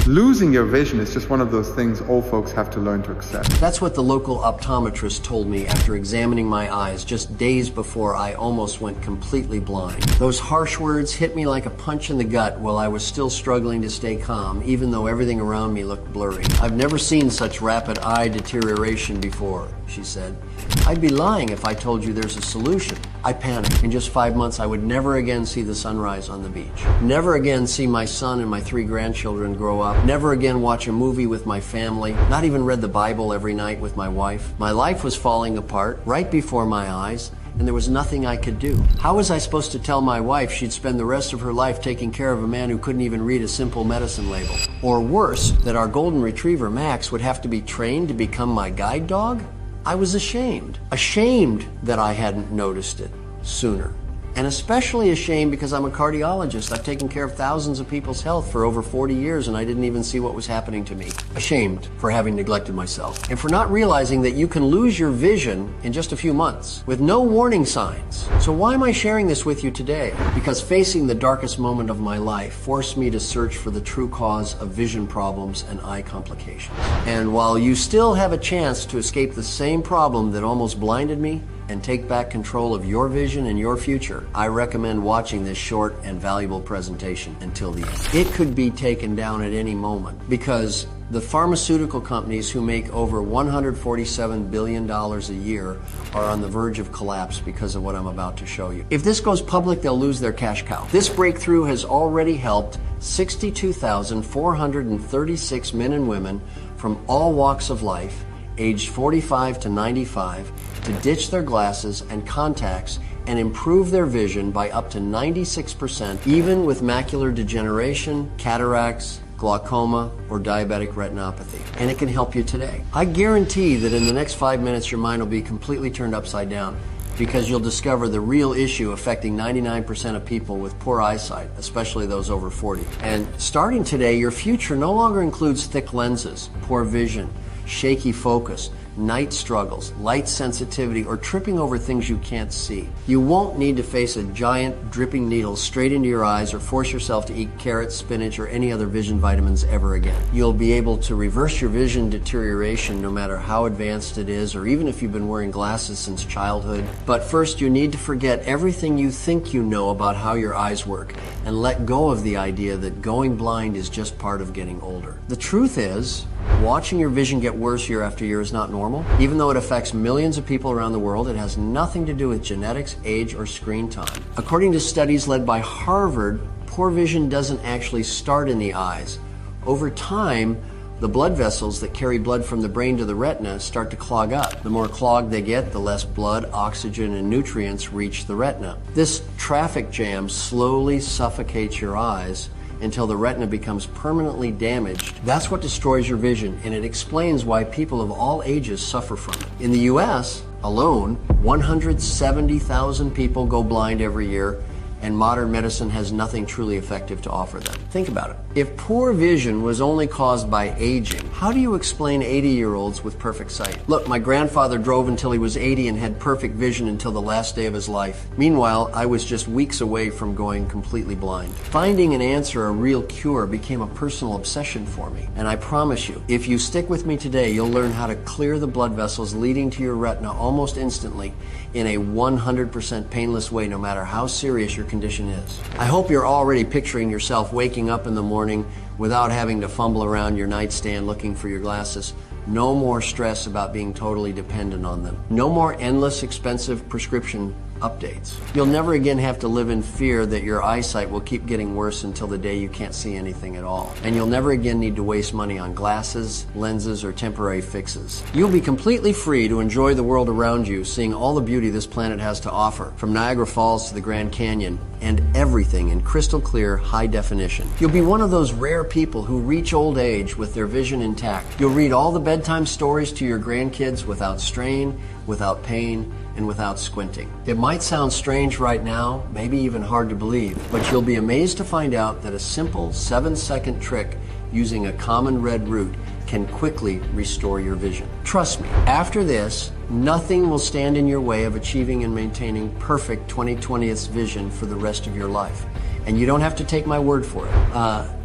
Losing your vision is just one of those things old folks have to learn to accept. That's what the local optometrist told me after examining my eyes just days before I almost went completely blind. Those harsh words hit me like a punch in the gut while I was still struggling to stay calm, even though everything around me looked blurry. "I've never seen such rapid eye deterioration before," she said. "I'd be lying if I told you there's a solution." I panicked. In just 5 months, I would never again see the sunrise on the beach. Never again see my son and my 3 grandchildren grow up. Never again watch a movie with my family. Not even read the Bible every night with my wife. My life was falling apart right before my eyes, and there was nothing I could do. How was I supposed to tell my wife she'd spend the rest of her life taking care of a man who couldn't even read a simple medicine label? Or worse, that our golden retriever, Max, would have to be trained to become my guide dog? I was ashamed. Ashamed that I hadn't noticed it sooner. And especially ashamed because I'm a cardiologist. I've taken care of thousands of people's health for over 40 years and I didn't even see what was happening to me. Ashamed for having neglected myself. And for not realizing that you can lose your vision in just a few months with no warning signs. So why am I sharing this with you today? Because facing the darkest moment of my life forced me to search for the true cause of vision problems and eye complications. And while you still have a chance to escape the same problem that almost blinded me, and take back control of your vision and your future, I recommend watching this short and valuable presentation until the end. It could be taken down at any moment because the pharmaceutical companies who make over $147 billion a year are on the verge of collapse because of what I'm about to show you. If this goes public, they'll lose their cash cow. This breakthrough has already helped 62,436 men and women from all walks of life, aged 45 to 95, to ditch their glasses and contacts and improve their vision by up to 96%, even with macular degeneration, cataracts, glaucoma, or diabetic retinopathy. And it can help you today. I guarantee that in the next 5 minutes, your mind will be completely turned upside down because you'll discover the real issue affecting 99% of people with poor eyesight, especially those over 40. And starting today, your future no longer includes thick lenses, poor vision, shaky focus, night struggles, light sensitivity, or tripping over things you can't see. You won't need to face a giant dripping needle straight into your eyes or force yourself to eat carrots, spinach, or any other vision vitamins ever again. You'll be able to reverse your vision deterioration no matter how advanced it is, or even if you've been wearing glasses since childhood. But first, you need to forget everything you think you know about how your eyes work and let go of the idea that going blind is just part of getting older. The truth is, watching your vision get worse year after year is not normal. Even though it affects millions of people around the world, it has nothing to do with genetics, age, or screen time. According to studies led by Harvard, poor vision doesn't actually start in the eyes. Over time, the blood vessels that carry blood from the brain to the retina start to clog up. The more clogged they get, the less blood, oxygen, and nutrients reach the retina. This traffic jam slowly suffocates your eyes until the retina becomes permanently damaged. That's what destroys your vision, and it explains why people of all ages suffer from it. In the US alone, 170,000 people go blind every year, and modern medicine has nothing truly effective to offer them. Think about it. If poor vision was only caused by aging, how do you explain 80-year-olds with perfect sight? Look, my grandfather drove until he was 80 and had perfect vision until the last day of his life. Meanwhile, I was just weeks away from going completely blind. Finding an answer, a real cure, became a personal obsession for me. And I promise you, if you stick with me today, you'll learn how to clear the blood vessels leading to your retina almost instantly in a 100% painless way, no matter how serious your condition is. I hope you're already picturing yourself waking up in the morning without having to fumble around your nightstand looking for your glasses. No more stress about being totally dependent on them. No more endless expensive prescription updates. You'll never again have to live in fear that your eyesight will keep getting worse until the day you can't see anything at all. And you'll never again need to waste money on glasses, lenses, or temporary fixes. You'll be completely free to enjoy the world around you, seeing all the beauty this planet has to offer, from Niagara Falls to the Grand Canyon, and everything in crystal clear, high definition. You'll be one of those rare people who reach old age with their vision intact. You'll read all the bedtime stories to your grandkids without strain, without pain, and without squinting. It might sound strange right now, maybe even hard to believe, but you'll be amazed to find out that a simple 7-second trick using a common red root can quickly restore your vision. Trust me, after this, nothing will stand in your way of achieving and maintaining perfect 20/20th vision for the rest of your life. And you don't have to take my word for it.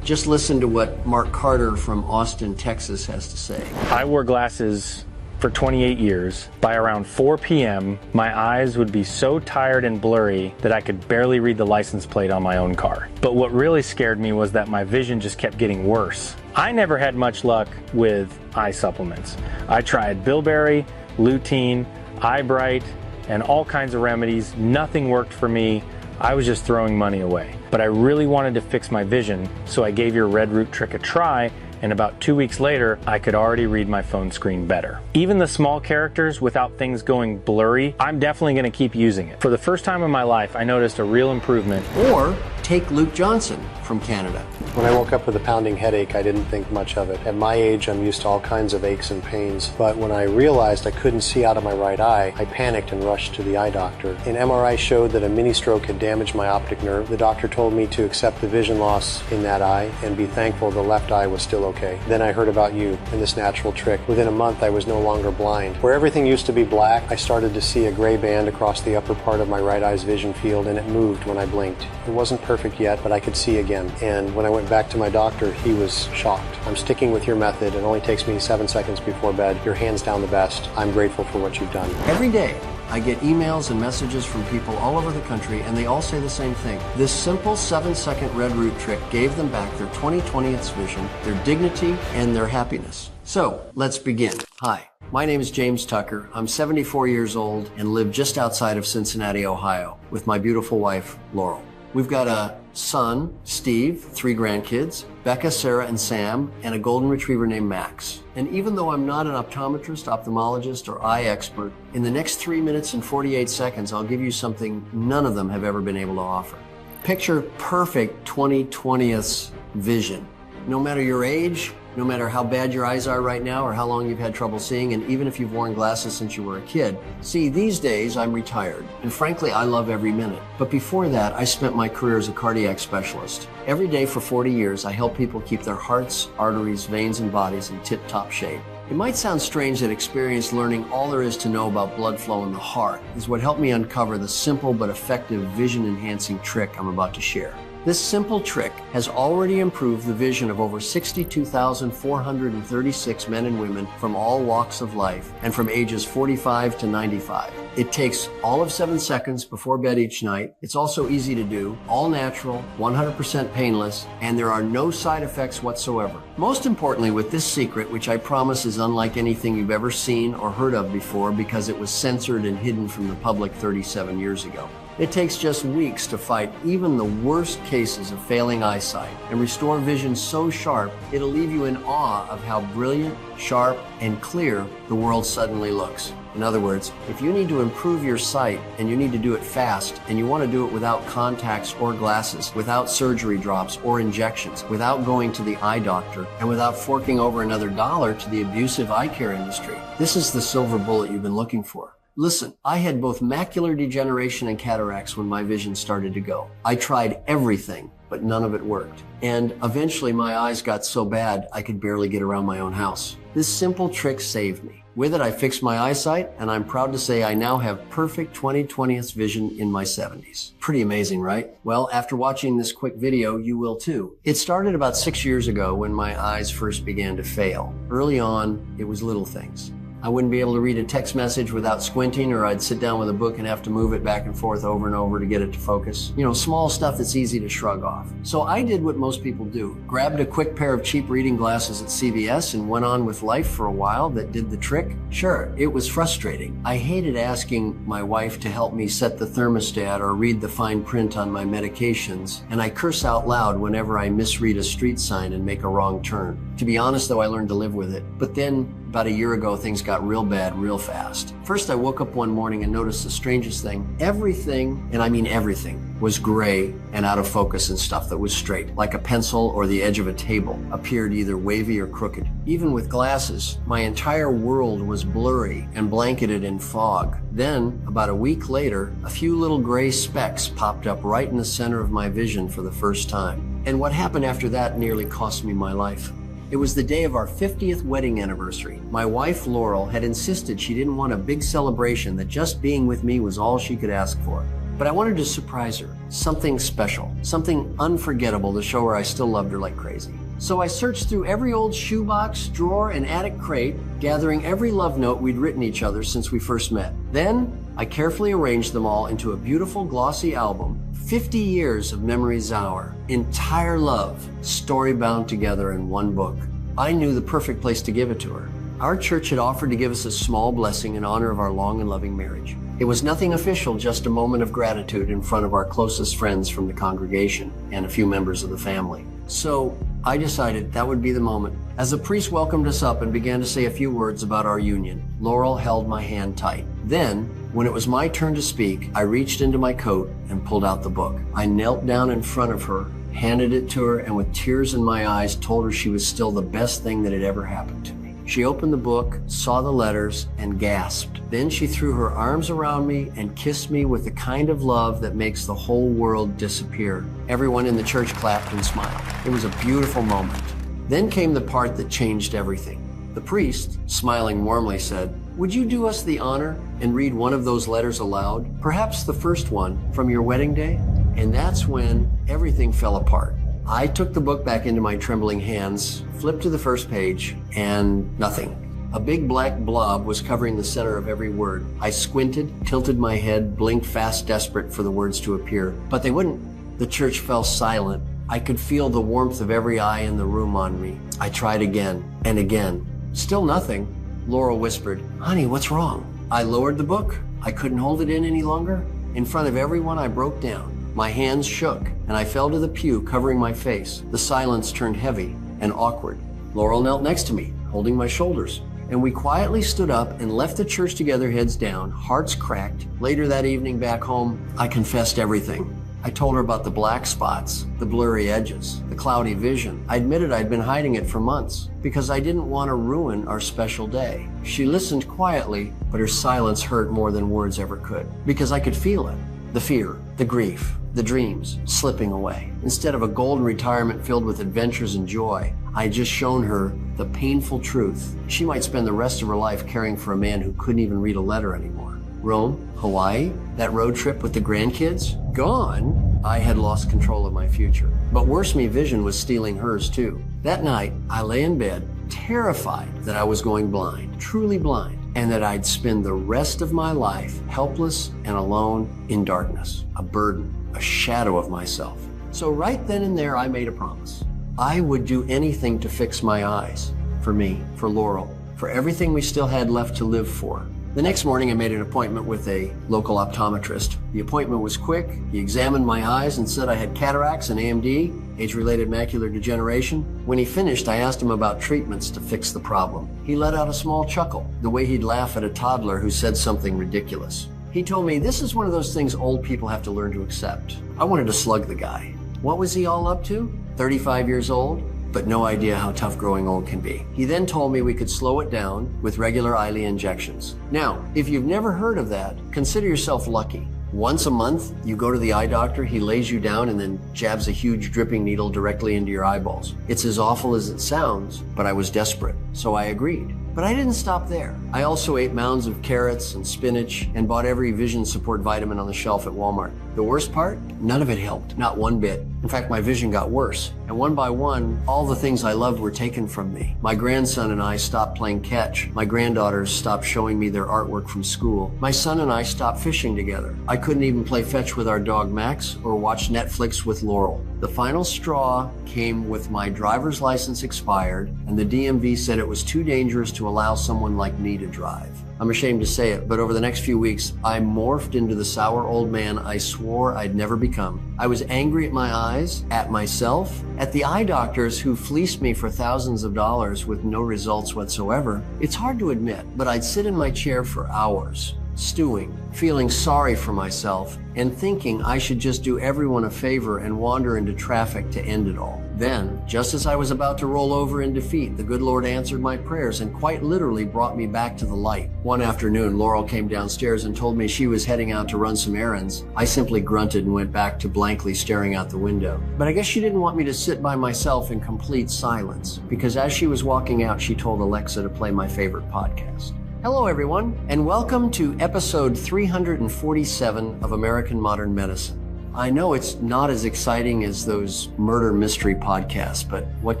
Just listen to what Mark Carter from Austin, Texas has to say. I wore glasses for 28 years. By around 4 p.m., my eyes would be so tired and blurry that I could barely read the license plate on my own car. But what really scared me was that my vision just kept getting worse. I never had much luck with eye supplements. I tried Bilberry, lutein, Eyebright, and all kinds of remedies. Nothing worked for me. I was just throwing money away. But I really wanted to fix my vision, so I gave your red root trick a try, and about 2 weeks later, I could already read my phone screen better. Even the small characters without things going blurry, I'm definitely gonna keep using it. For the first time in my life, I noticed a real improvement. Or take Luke Johnson from Canada. When I woke up with a pounding headache, I didn't think much of it. At my age, I'm used to all kinds of aches and pains. But when I realized I couldn't see out of my right eye, I panicked and rushed to the eye doctor. An MRI showed that a mini stroke had damaged my optic nerve. The doctor told me to accept the vision loss in that eye and be thankful the left eye was still okay. Then I heard about you and this natural trick. Within a month, I was no longer blind. Where everything used to be black, I started to see a gray band across the upper part of my right eye's vision field, and it moved when I blinked. It wasn't perfect yet, but I could see again. And when I went back to my doctor, he was shocked. I'm sticking with your method. It only takes me 7 seconds before bed. You're hands down the best. I'm grateful for what you've done. Every day, I get emails and messages from people all over the country, and they all say the same thing. This simple 7-second red root trick gave them back their 20/20th vision, their dignity, and their happiness. So, let's begin. Hi, my name is James Tucker. I'm 74 years old and live just outside of Cincinnati, Ohio, with my beautiful wife, Laurel. We've got a son, Steve, 3 grandkids, Becca, Sarah, and Sam, and a golden retriever named Max. And even though I'm not an optometrist, ophthalmologist, or eye expert, in the next 3 minutes and 48 seconds, I'll give you something none of them have ever been able to offer. Picture perfect 20/20th vision. No matter your age, no matter how bad your eyes are right now or how long you've had trouble seeing, and even if you've worn glasses since you were a kid. See, these days I'm retired, and frankly, I love every minute. But before that, I spent my career as a cardiac specialist. Every day for 40 years, I help people keep their hearts, arteries, veins, and bodies in tip-top shape. It might sound strange that experience learning all there is to know about blood flow in the heart is what helped me uncover the simple but effective vision-enhancing trick I'm about to share. This simple trick has already improved the vision of over 62,436 men and women from all walks of life and from ages 45 to 95. It takes all of 7 seconds before bed each night. It's also easy to do, all natural, 100% painless, and there are no side effects whatsoever. Most importantly, with this secret, which I promise is unlike anything you've ever seen or heard of before because it was censored and hidden from the public 37 years ago. It takes just weeks to fight even the worst cases of failing eyesight and restore vision so sharp it'll leave you in awe of how brilliant, sharp, and clear the world suddenly looks. In other words, if you need to improve your sight and you need to do it fast and you want to do it without contacts or glasses, without surgery drops or injections, without going to the eye doctor, and without forking over another dollar to the abusive eye care industry, this is the silver bullet you've been looking for. Listen, I had both macular degeneration and cataracts when my vision started to go. I tried everything, but none of it worked. And eventually my eyes got so bad I could barely get around my own house. This simple trick saved me. With it, I fixed my eyesight, and I'm proud to say I now have perfect 20/20th vision in my 70s. Pretty amazing, right? Well, after watching this quick video, you will too. It started about 6 years ago when my eyes first began to fail. Early on, it was little things. I wouldn't be able to read a text message without squinting, or I'd sit down with a book and have to move it back and forth over and over to get it to focus. You know, small stuff that's easy to shrug off. So I did what most people do. Grabbed a quick pair of cheap reading glasses at CVS and went on with life for a while. That did the trick. Sure, it was frustrating. I hated asking my wife to help me set the thermostat or read the fine print on my medications, and I curse out loud whenever I misread a street sign and make a wrong turn. To be honest though, I learned to live with it. But then, about a year ago, things got real bad real fast. First, I woke up one morning and noticed the strangest thing. Everything, and I mean everything, was gray and out of focus and stuff that was straight, like a pencil or the edge of a table, appeared either wavy or crooked. Even with glasses, my entire world was blurry and blanketed in fog. Then, about a week later, a few little gray specks popped up right in the center of my vision for the first time. And what happened after that nearly cost me my life. It was the day of our 50th wedding anniversary. My wife, Laurel, had insisted she didn't want a big celebration, that just being with me was all she could ask for. But I wanted to surprise her. something special, something unforgettable to show her I still loved her like crazy. So I searched through every old shoebox, drawer, and attic crate, gathering every love note we'd written each other since we first met. Then, I carefully arranged them all into a beautiful glossy album, 50 Years of Memories Our Entire Love, story-bound together in one book. I knew the perfect place to give it to her. Our church had offered to give us a small blessing in honor of our long and loving marriage. It was nothing official, just a moment of gratitude in front of our closest friends from the congregation and a few members of the family. So I decided that would be the moment. As the priest welcomed us up and began to say a few words about our union, Laurel held my hand tight. Then, when it was my turn to speak, I reached into my coat and pulled out the book. I knelt down in front of her, handed it to her, and with tears in my eyes told her she was still the best thing that had ever happened to me. She opened the book, saw the letters, and gasped. Then she threw her arms around me and kissed me with the kind of love that makes the whole world disappear. Everyone in the church clapped and smiled. It was a beautiful moment. Then came the part that changed everything. The priest, smiling warmly, said, "Would you do us the honor and read one of those letters aloud? Perhaps the first one from your wedding day?" And that's when everything fell apart. I took the book back into my trembling hands, flipped to the first page, and nothing. A big black blob was covering the center of every word. I squinted, tilted my head, blinked fast, desperate for the words to appear. But they wouldn't. The church fell silent. I could feel the warmth of every eye in the room on me. I tried again and again. Still nothing. Laurel whispered, "Honey, what's wrong?" I lowered the book. I couldn't hold it in any longer. In front of everyone, I broke down. My hands shook, and I fell to the pew, covering my face. The silence turned heavy and awkward. Laurel knelt next to me, holding my shoulders, and we quietly stood up and left the church together, heads down, hearts cracked. Later that evening back home, I confessed everything. I told her about the black spots, the blurry edges, the cloudy vision. I admitted I'd been hiding it for months because I didn't want to ruin our special day. She listened quietly, but her silence hurt more than words ever could, because I could feel it. The fear, the grief, the dreams slipping away. Instead of a golden retirement filled with adventures and joy, I had just shown her the painful truth. She might spend the rest of her life caring for a man who couldn't even read a letter anymore. Rome, Hawaii, that road trip with the grandkids, gone. I had lost control of my future. But worse me, vision was stealing hers too. That night, I lay in bed, terrified that I was going blind, truly blind, and that I'd spend the rest of my life helpless and alone in darkness, a burden, a shadow of myself. So right then and there, I made a promise. I would do anything to fix my eyes, for me, for Laurel, for everything we still had left to live for. The next morning, I made an appointment with a local optometrist. The appointment was quick. He examined my eyes and said I had cataracts and AMD, age-related macular degeneration. When he finished, I asked him about treatments to fix the problem. He let out a small chuckle, the way he'd laugh at a toddler who said something ridiculous. He told me this is one of those things old people have to learn to accept. I wanted to slug the guy. What was he all up to? 35 years old? But no idea how tough growing old can be. He then told me we could slow it down with regular Eylea injections. Now, if you've never heard of that, consider yourself lucky. Once a month, you go to the eye doctor, he lays you down and then jabs a huge dripping needle directly into your eyeballs. It's as awful as it sounds, but I was desperate, so I agreed. But I didn't stop there. I also ate mounds of carrots and spinach and bought every vision support vitamin on the shelf at Walmart. The worst part? None of it helped, not one bit. In fact, my vision got worse. And one by one, all the things I loved were taken from me. My grandson and I stopped playing catch. My granddaughters stopped showing me their artwork from school. My son and I stopped fishing together. I couldn't even play fetch with our dog Max or watch Netflix with Laurel. The final straw came with my driver's license expired, and the DMV said it was too dangerous to allow someone like me to drive. I'm ashamed to say it, but over the next few weeks, I morphed into the sour old man I swore I'd never become. I was angry at my eyes, at myself, at the eye doctors who fleeced me for thousands of dollars with no results whatsoever. It's hard to admit, but I'd sit in my chair for hours, stewing, feeling sorry for myself, and thinking I should just do everyone a favor and wander into traffic to end it all. Then, just as I was about to roll over in defeat, the good Lord answered my prayers and quite literally brought me back to the light. One afternoon, Laurel came downstairs and told me she was heading out to run some errands. I simply grunted and went back to blankly staring out the window. But I guess she didn't want me to sit by myself in complete silence, because as she was walking out, she told Alexa to play my favorite podcast. Hello, everyone, and welcome to episode 347 of American Modern Medicine. I know it's not as exciting as those murder mystery podcasts, but what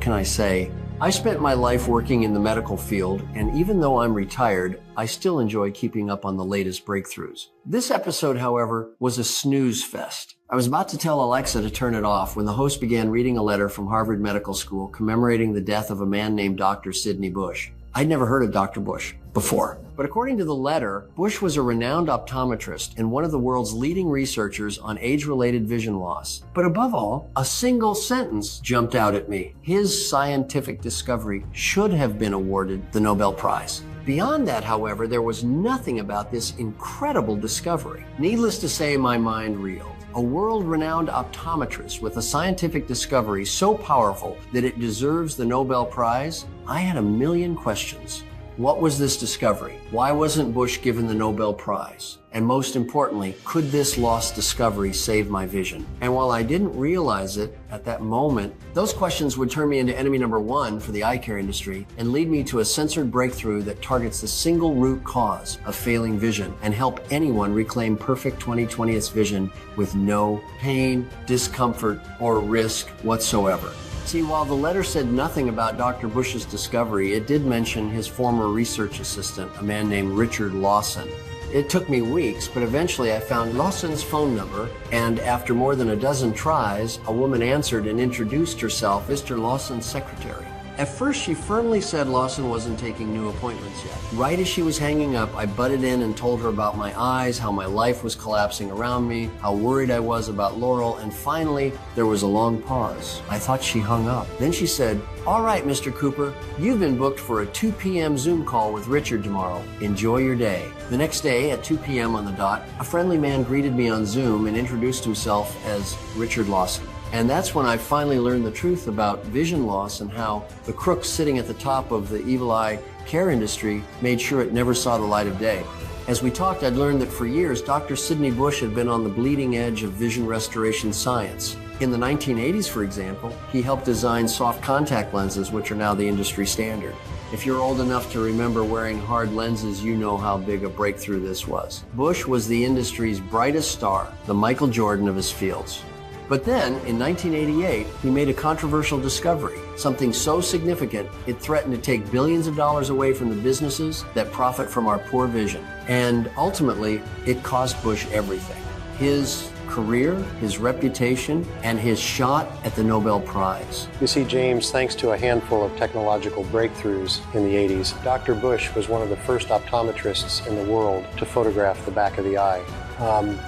can I say? I spent my life working in the medical field, and even though I'm retired, I still enjoy keeping up on the latest breakthroughs. This episode, however, was a snooze fest. I was about to tell Alexa to turn it off when the host began reading a letter from Harvard Medical School commemorating the death of a man named Dr. Sidney Bush. I'd never heard of Dr. Bush before. But according to the letter, Bush was a renowned optometrist and one of the world's leading researchers on age-related vision loss. But above all, a single sentence jumped out at me. His scientific discovery should have been awarded the Nobel Prize. Beyond that, however, there was nothing about this incredible discovery. Needless to say, my mind reeled. A world-renowned optometrist with a scientific discovery so powerful that it deserves the Nobel Prize? I had a million questions. What was this discovery? Why wasn't Bush given the Nobel Prize? And most importantly, could this lost discovery save my vision? And while I didn't realize it at that moment, those questions would turn me into enemy number one for the eye care industry and lead me to a censored breakthrough that targets the single root cause of failing vision and help anyone reclaim perfect 20/20th vision with no pain, discomfort, or risk whatsoever. See, while the letter said nothing about Dr. Bush's discovery, it did mention his former research assistant, a man named Richard Lawson. It took me weeks, but eventually I found Lawson's phone number, and after more than a dozen tries, a woman answered and introduced herself as Mr. Lawson's secretary. At first, she firmly said Lawson wasn't taking new appointments yet. Right as she was hanging up, I butted in and told her about my eyes, how my life was collapsing around me, how worried I was about Laurel, and finally, there was a long pause. I thought she hung up. Then she said, "All right, Mr. Cooper, you've been booked for a 2 p.m. Zoom call with Richard tomorrow. Enjoy your day." The next day, at 2 p.m. on the dot, a friendly man greeted me on Zoom and introduced himself as Richard Lawson. And that's when I finally learned the truth about vision loss and how the crooks sitting at the top of the evil eye care industry made sure it never saw the light of day. As we talked, I'd learned that for years, Dr. Sidney Bush had been on the bleeding edge of vision restoration science. In the 1980s, for example, he helped design soft contact lenses, which are now the industry standard. If you're old enough to remember wearing hard lenses, you know how big a breakthrough this was. Bush was the industry's brightest star, the Michael Jordan of his fields. But then, in 1988, he made a controversial discovery, something so significant it threatened to take billions of dollars away from the businesses that profit from our poor vision. And ultimately, it cost Bush everything. His career, his reputation, and his shot at the Nobel Prize. You see, James, thanks to a handful of technological breakthroughs in the 80s, Dr. Bush was one of the first optometrists in the world to photograph the back of the eye.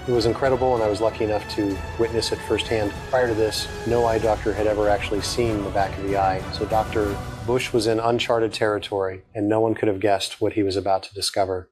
It was incredible, and I was lucky enough to witness it firsthand. Prior to this, no eye doctor had ever actually seen the back of the eye. So Dr. Bush was in uncharted territory, and no one could have guessed what he was about to discover.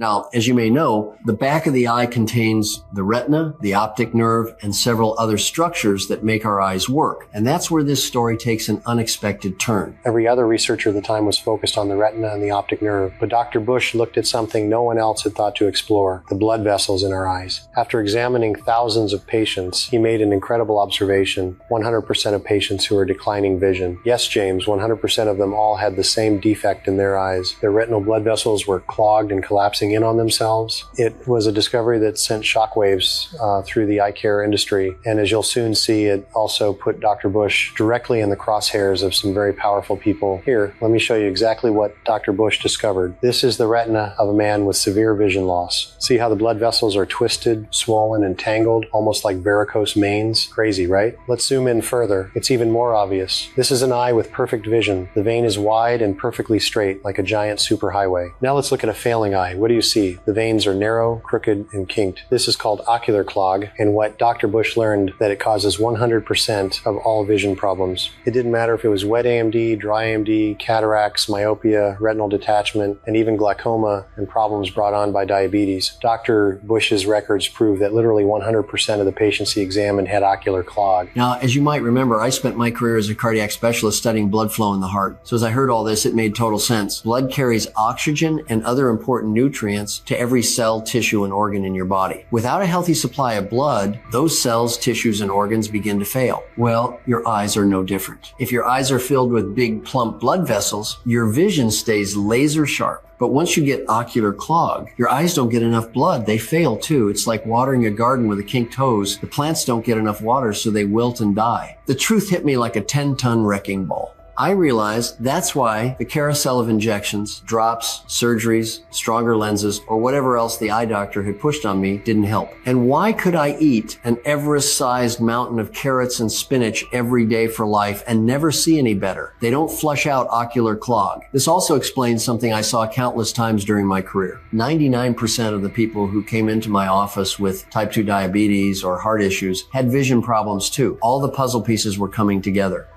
Now, as you may know, the back of the eye contains the retina, the optic nerve, and several other structures that make our eyes work. And that's where this story takes an unexpected turn. Every other researcher at the time was focused on the retina and the optic nerve, but Dr. Bush looked at something no one else had thought to explore, the blood vessels in our eyes. After examining thousands of patients, he made an incredible observation: 100% of patients who are declining vision. Yes, James, 100% of them all had the same defect in their eyes. Their retinal blood vessels were clogged and collapsing in on themselves. It was a discovery that sent shockwaves through the eye care industry, and as you'll soon see, it also put Dr. Bush directly in the crosshairs of some very powerful people. Here, let me show you exactly what Dr. Bush discovered. This is the retina of a man with severe vision loss. See how the blood vessels are twisted, swollen, and tangled, almost like varicose veins? Crazy, right? Let's zoom in further. It's even more obvious. This is an eye with perfect vision. The vein is wide and perfectly straight, like a giant superhighway. Now let's look at a failing eye. What do you see? The veins are narrow, crooked, and kinked. This is called ocular clog, and what Dr. Bush learned that it causes 100% of all vision problems. It didn't matter if it was wet AMD, dry AMD, cataracts, myopia, retinal detachment, and even glaucoma and problems brought on by diabetes. Dr. Bush's records prove that literally 100% of the patients he examined had ocular clog. Now, as you might remember, I spent my career as a cardiac specialist studying blood flow in the heart. So as I heard all this, it made total sense. Blood carries oxygen and other important nutrients nutrients to every cell, tissue, and organ in your body. Without a healthy supply of blood, those cells, tissues, and organs begin to fail. Well, your eyes are no different. If your eyes are filled with big, plump blood vessels, your vision stays laser sharp. But once you get ocular clog, your eyes don't get enough blood. They fail too. It's like watering a garden with a kinked hose. The plants don't get enough water, so they wilt and die. The truth hit me like a 10-ton wrecking ball. I realized that's why the carousel of injections, drops, surgeries, stronger lenses, or whatever else the eye doctor had pushed on me didn't help. And why could I eat an Everest-sized mountain of carrots and spinach every day for life and never see any better? They don't flush out ocular clog. This also explains something I saw countless times during my career. 99% of the people who came into my office with type 2 diabetes or heart issues had vision problems too. All the puzzle pieces were coming together.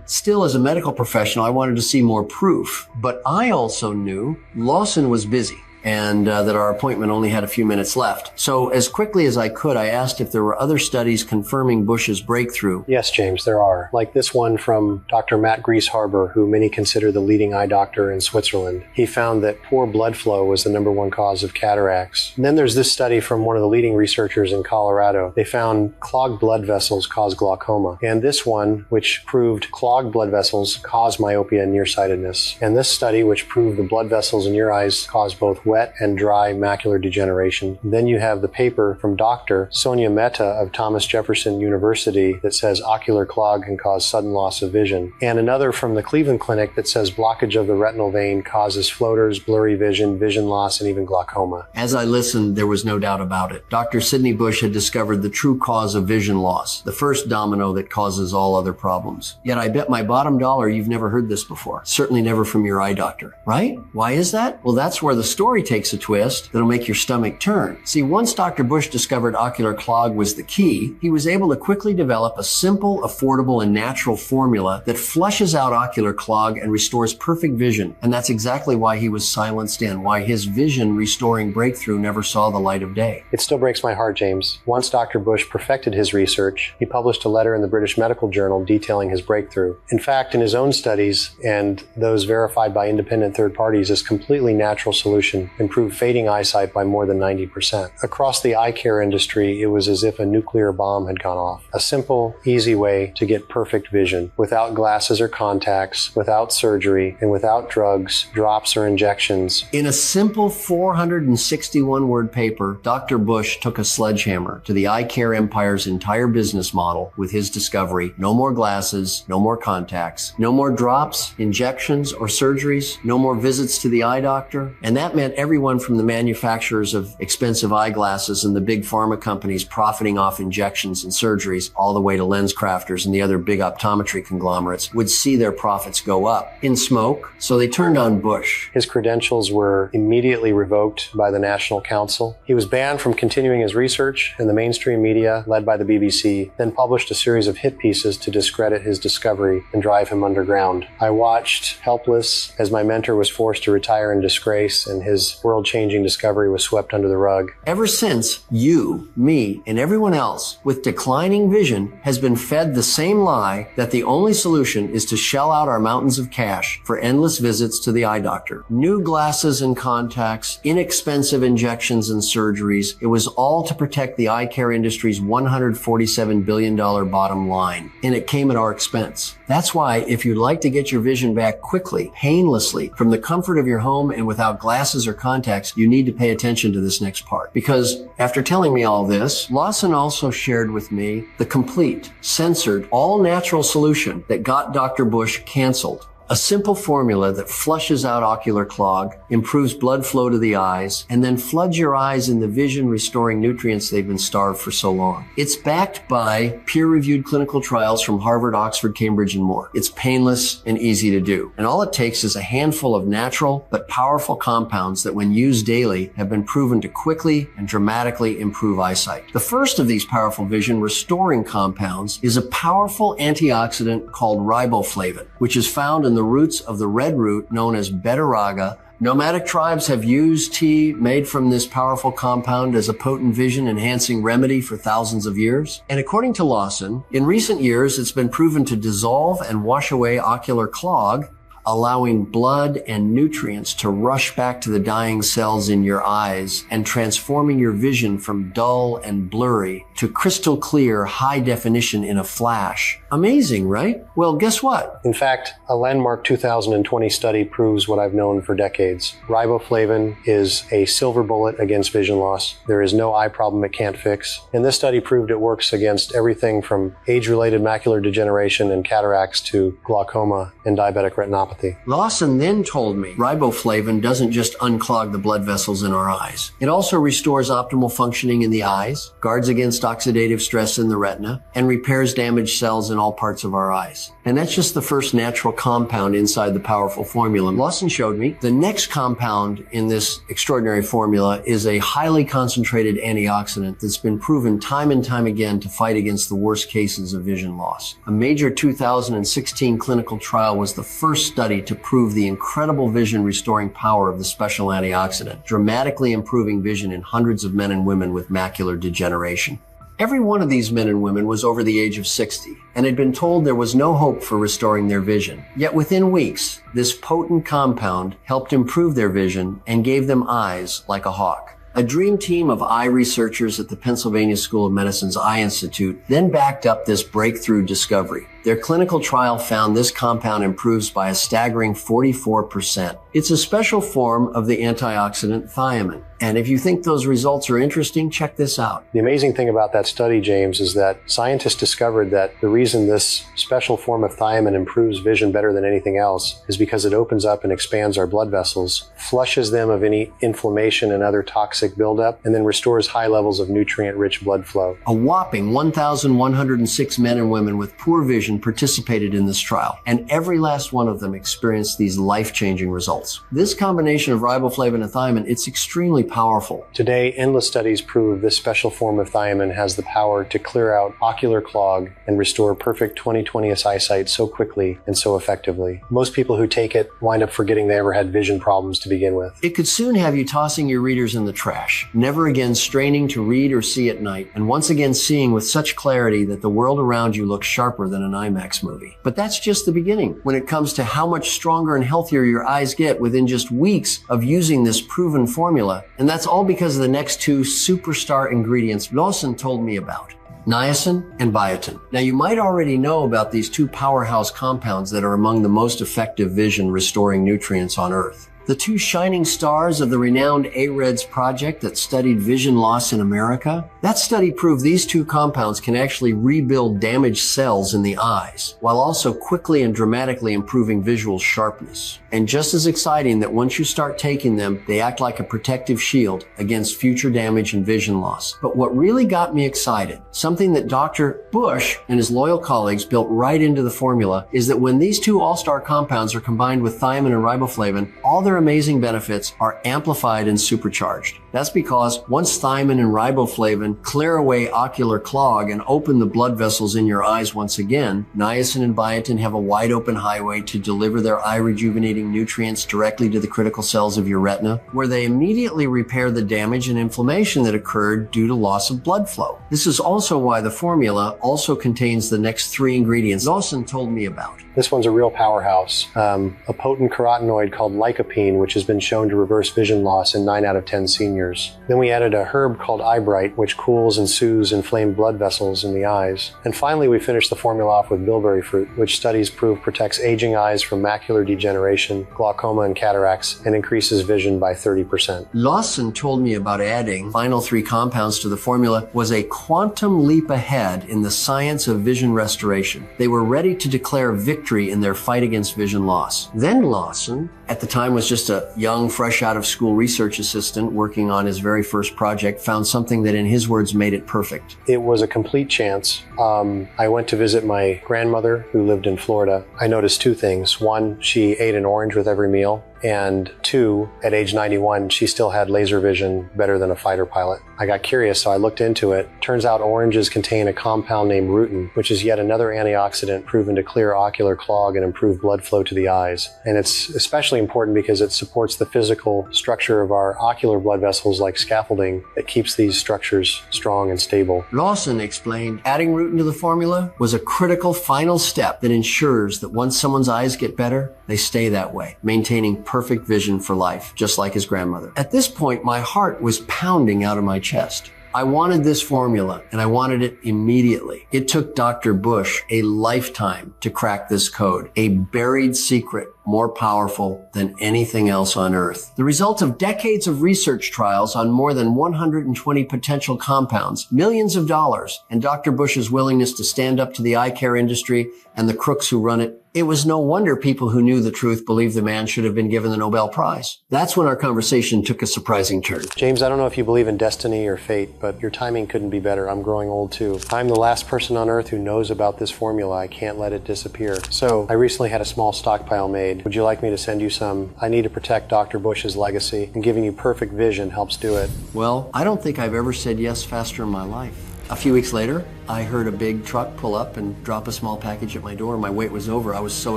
Still, as a medical professional, I wanted to see more proof, but I also knew Lawson was busy and that our appointment only had a few minutes left. So as quickly as I could, I asked if there were other studies confirming Bush's breakthrough. Yes, James, there are. Like this one from Dr. Matt Grieshaber, who many consider the leading eye doctor in Switzerland. He found that poor blood flow was the #1 cause of cataracts. And then there's this study from one of the leading researchers in Colorado. They found clogged blood vessels cause glaucoma. And this one, which proved clogged blood vessels cause myopia and nearsightedness. And this study, which proved the blood vessels in your eyes cause both wet and dry macular degeneration. Then you have the paper from Dr. Sonia Mehta of Thomas Jefferson University that says ocular clog can cause sudden loss of vision. And another from the Cleveland Clinic that says blockage of the retinal vein causes floaters, blurry vision, vision loss, and even glaucoma. As I listened, there was no doubt about it. Dr. Sidney Bush had discovered the true cause of vision loss, the first domino that causes all other problems. Yet I bet my bottom dollar you've never heard this before. Certainly never from your eye doctor, right? Why is that? Well, that's where the story takes a twist that'll make your stomach turn. See, once Dr. Bush discovered ocular clog was the key, he was able to quickly develop a simple, affordable, and natural formula that flushes out ocular clog and restores perfect vision. And that's exactly why he was silenced and why his vision-restoring breakthrough never saw the light of day. It still breaks my heart, James. Once Dr. Bush perfected his research, he published a letter in the British Medical Journal detailing his breakthrough. In fact, in his own studies, and those verified by independent third parties, this completely natural solution improved fading eyesight by more than 90%. Across the eye care industry, it was as if a nuclear bomb had gone off. A simple, easy way to get perfect vision, without glasses or contacts, without surgery, and without drugs, drops, or injections. In a simple 461-word paper, Dr. Bush took a sledgehammer to the eye care empire's entire business model with his discovery: no more glasses, no more contacts, no more drops, injections, or surgeries, no more visits to the eye doctor. And that meant everyone from the manufacturers of expensive eyeglasses and the big pharma companies profiting off injections and surgeries, all the way to lens crafters and the other big optometry conglomerates, would see their profits go up in smoke. So they turned on Bush. His credentials were immediately revoked by the National Council. He was banned from continuing his research, and the mainstream media, led by the BBC, then published a series of hit pieces to discredit his discovery and drive him underground. I watched helpless as my mentor was forced to retire in disgrace and his world-changing discovery was swept under the rug. Ever since, you, me, and everyone else with declining vision has been fed the same lie that the only solution is to shell out our mountains of cash for endless visits to the eye doctor. New glasses and contacts, inexpensive injections and surgeries. It was all to protect the eye care industry's $147 billion bottom line. And it came at our expense. That's why if you'd like to get your vision back quickly, painlessly, from the comfort of your home and without glasses or contacts, you need to pay attention to this next part. Because after telling me all this, Lawson also shared with me the complete, censored, all-natural solution that got Dr. Bush canceled. A simple formula that flushes out ocular clog, improves blood flow to the eyes, and then floods your eyes in the vision-restoring nutrients they've been starved for so long. It's backed by peer-reviewed clinical trials from Harvard, Oxford, Cambridge, and more. It's painless and easy to do. And all it takes is a handful of natural but powerful compounds that, when used daily, have been proven to quickly and dramatically improve eyesight. The first of these powerful vision-restoring compounds is a powerful antioxidant called riboflavin, which is found in the roots of the red root known as Betteraga. Nomadic tribes have used tea made from this powerful compound as a potent vision-enhancing remedy for thousands of years. And according to Lawson, in recent years, it's been proven to dissolve and wash away ocular clog, allowing blood and nutrients to rush back to the dying cells in your eyes and transforming your vision from dull and blurry to crystal clear, high definition in a flash. Amazing, right? Well, guess what? In fact, a landmark 2020 study proves what I've known for decades. Riboflavin is a silver bullet against vision loss. There is no eye problem it can't fix. And this study proved it works against everything from age-related macular degeneration and cataracts to glaucoma and diabetic retinopathy. Lawson then told me riboflavin doesn't just unclog the blood vessels in our eyes. It also restores optimal functioning in the eyes, guards against oxidative stress in the retina, and repairs damaged cells in all parts of our eyes. And that's just the first natural compound inside the powerful formula. Lawson showed me the next compound in this extraordinary formula is a highly concentrated antioxidant that's been proven time and time again to fight against the worst cases of vision loss. A major 2016 clinical trial was the first study to prove the incredible vision restoring power of the special antioxidant, dramatically improving vision in hundreds of men and women with macular degeneration. Every one of these men and women was over the age of 60 and had been told there was no hope for restoring their vision. Yet within weeks, this potent compound helped improve their vision and gave them eyes like a hawk. A dream team of eye researchers at the Pennsylvania School of Medicine's Eye Institute then backed up this breakthrough discovery. Their clinical trial found this compound improves by a staggering 44%. It's a special form of the antioxidant thiamine. And if you think those results are interesting, check this out. The amazing thing about that study, James, is that scientists discovered that the reason this special form of thiamine improves vision better than anything else is because it opens up and expands our blood vessels, flushes them of any inflammation and other toxic buildup, and then restores high levels of nutrient-rich blood flow. A whopping 1,106 men and women with poor vision participated in this trial, and every last one of them experienced these life-changing results. This combination of riboflavin and thiamine, it's extremely powerful. Today, endless studies prove this special form of thiamine has the power to clear out ocular clog and restore perfect 20/20 eyesight so quickly and so effectively. Most people who take it wind up forgetting they ever had vision problems to begin with. It could soon have you tossing your readers in the trash, never again straining to read or see at night, and once again seeing with such clarity that the world around you looks sharper than an IMAX movie. But that's just the beginning when it comes to how much stronger and healthier your eyes get within just weeks of using this proven formula. And that's all because of the next two superstar ingredients Lawson told me about: niacin and biotin. Now, you might already know about these two powerhouse compounds that are among the most effective vision restoring nutrients on Earth. The two shining stars of the renowned AREDS project that studied vision loss in America, that study proved these two compounds can actually rebuild damaged cells in the eyes, while also quickly and dramatically improving visual sharpness. And just as exciting that once you start taking them, they act like a protective shield against future damage and vision loss. But what really got me excited, something that Dr. Bush and his loyal colleagues built right into the formula, is that when these two all-star compounds are combined with thiamine and riboflavin, all their amazing benefits are amplified and supercharged. That's because once thiamine and riboflavin clear away ocular clog and open the blood vessels in your eyes once again, niacin and biotin have a wide open highway to deliver their eye rejuvenating nutrients directly to the critical cells of your retina, where they immediately repair the damage and inflammation that occurred due to loss of blood flow. This is also why the formula also contains the next three ingredients Lawson told me about. This one's a real powerhouse. A potent carotenoid called lycopene, which has been shown to reverse vision loss in 9 out of 10 seniors. Then we added a herb called eyebright, which cools and soothes inflamed blood vessels in the eyes. And finally, we finished the formula off with bilberry fruit, which studies prove protects aging eyes from macular degeneration, glaucoma, and cataracts, and increases vision by 30%. Lawson told me about adding final three compounds to the formula was a quantum leap ahead in the science of vision restoration. They were ready to declare victory in their fight against vision loss. Then Lawson, at the time was just a young, fresh out of school research assistant working on his very first project, found something that in his words made it perfect. It was a complete chance. I went to visit my grandmother who lived in Florida. I noticed two things. One, she ate an orange with every meal. And two, at age 91, she still had laser vision better than a fighter pilot. I got curious, so I looked into it. Turns out oranges contain a compound named rutin, which is yet another antioxidant proven to clear ocular clog and improve blood flow to the eyes. And it's especially important because it supports the physical structure of our ocular blood vessels muscles like scaffolding that keeps these structures strong and stable. Lawson explained adding rutin to the formula was a critical final step that ensures that once someone's eyes get better, they stay that way, maintaining perfect vision for life, just like his grandmother. At this point, my heart was pounding out of my chest. I wanted this formula, and I wanted it immediately. It took Dr. Bush a lifetime to crack this code, a buried secret more powerful than anything else on earth. The result of decades of research trials on more than 120 potential compounds, millions of dollars, and Dr. Bush's willingness to stand up to the eye care industry and the crooks who run it. It was no wonder people who knew the truth believed the man should have been given the Nobel Prize. That's when our conversation took a surprising turn. James, I don't know if you believe in destiny or fate, but your timing couldn't be better. I'm growing old too. I'm the last person on earth who knows about this formula. I can't let it disappear. So I recently had a small stockpile made. Would you like me to send you some? I need to protect Dr. Bush's legacy, and giving you perfect vision helps do it. Well, I don't think I've ever said yes faster in my life. A few weeks later, I heard a big truck pull up and drop a small package at my door. My wait was over. I was so